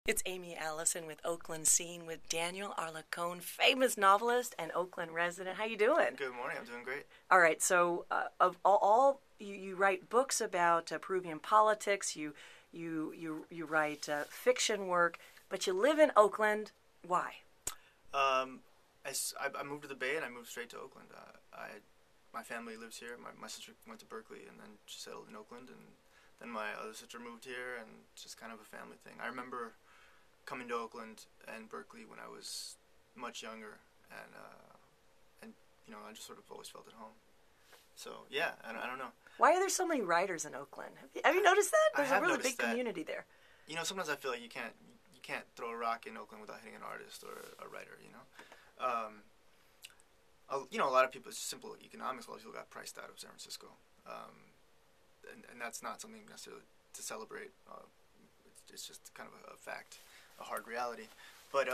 It's Amy Allison with Oakland Scene with Daniel Arlacone, famous novelist and Oakland resident. How you doing? Good morning. I'm doing great. All right. So, of all you write books about Peruvian politics. You write fiction work, but you live in Oakland. Why? I moved to the Bay and I moved straight to Oakland. My family lives here. My sister went to Berkeley and then she settled in Oakland, and then my other sister moved here, and it's just kind of a family thing. I remember coming to Oakland and Berkeley when I was much younger, and I just sort of always felt at home. So yeah, I don't know. Why are there so many writers in Oakland? Have you noticed that? There's a really big community there. Sometimes I feel like you can't throw a rock in Oakland without hitting an artist or a writer. A lot of people, it's simple economics. A lot of people got priced out of San Francisco, and that's not something necessarily to celebrate. It's just kind of a fact, a hard reality. But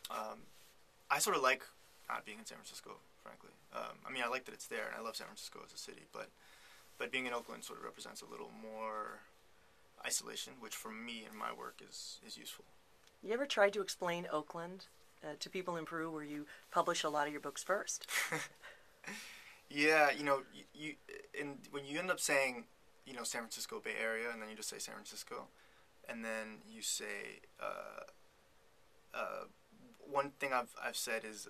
I sort of like not being in San Francisco, frankly. I like that it's there, and I love San Francisco as a city, but being in Oakland sort of represents a little more isolation, which for me and my work is useful. You ever tried to explain Oakland to people in Peru, where you publish a lot of your books first? Yeah, when you end up saying, San Francisco Bay Area, and then you just say San Francisco, and then you say, one thing I've said is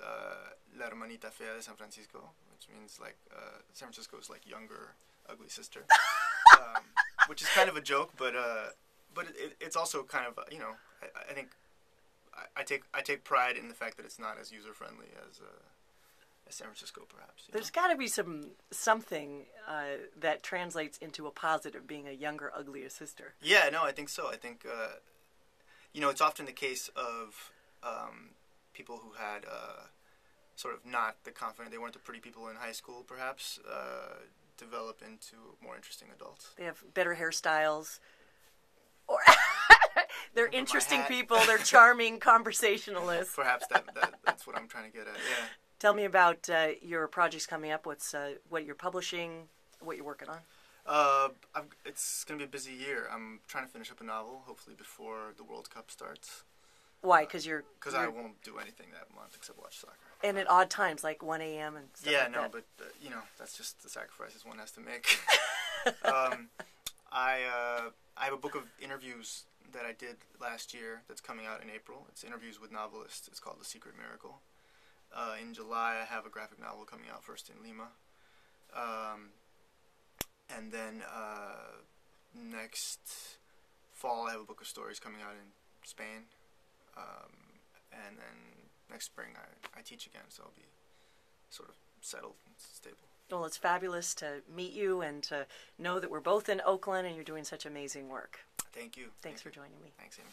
La Hermanita Fea de San Francisco, which means like San Francisco is like younger, ugly sister, which is kind of a joke, but it's also kind of I think I take pride in the fact that it's not as user friendly as San Francisco, perhaps. There's got to be something that translates into a positive, being a younger, uglier sister. Yeah, no, I think so. I think it's often the case of people who had sort of not the confident, they weren't the pretty people in high school, perhaps, develop into more interesting adults. They have better hairstyles, or they're interesting people. They're charming conversationalists. Perhaps that's what I'm trying to get at. Yeah. Tell me about your projects coming up. What you're publishing, what you're working on. It's going to be a busy year. I'm trying to finish up a novel, hopefully before the World Cup starts. Why? Because I won't do anything that month except watch soccer. And at odd times, like 1 a.m. and stuff like that. But that's just the sacrifices one has to make. I have a book of interviews that I did last year that's coming out in April. It's interviews with novelists. It's called The Secret Miracle. In July, I have a graphic novel coming out first in Lima. And then next fall, I have a book of stories coming out in Spain. And then next spring, I teach again, so I'll be sort of settled and stable. Well, it's fabulous to meet you and to know that we're both in Oakland and you're doing such amazing work. Thank you. Thanks for joining me. Thanks, Amy.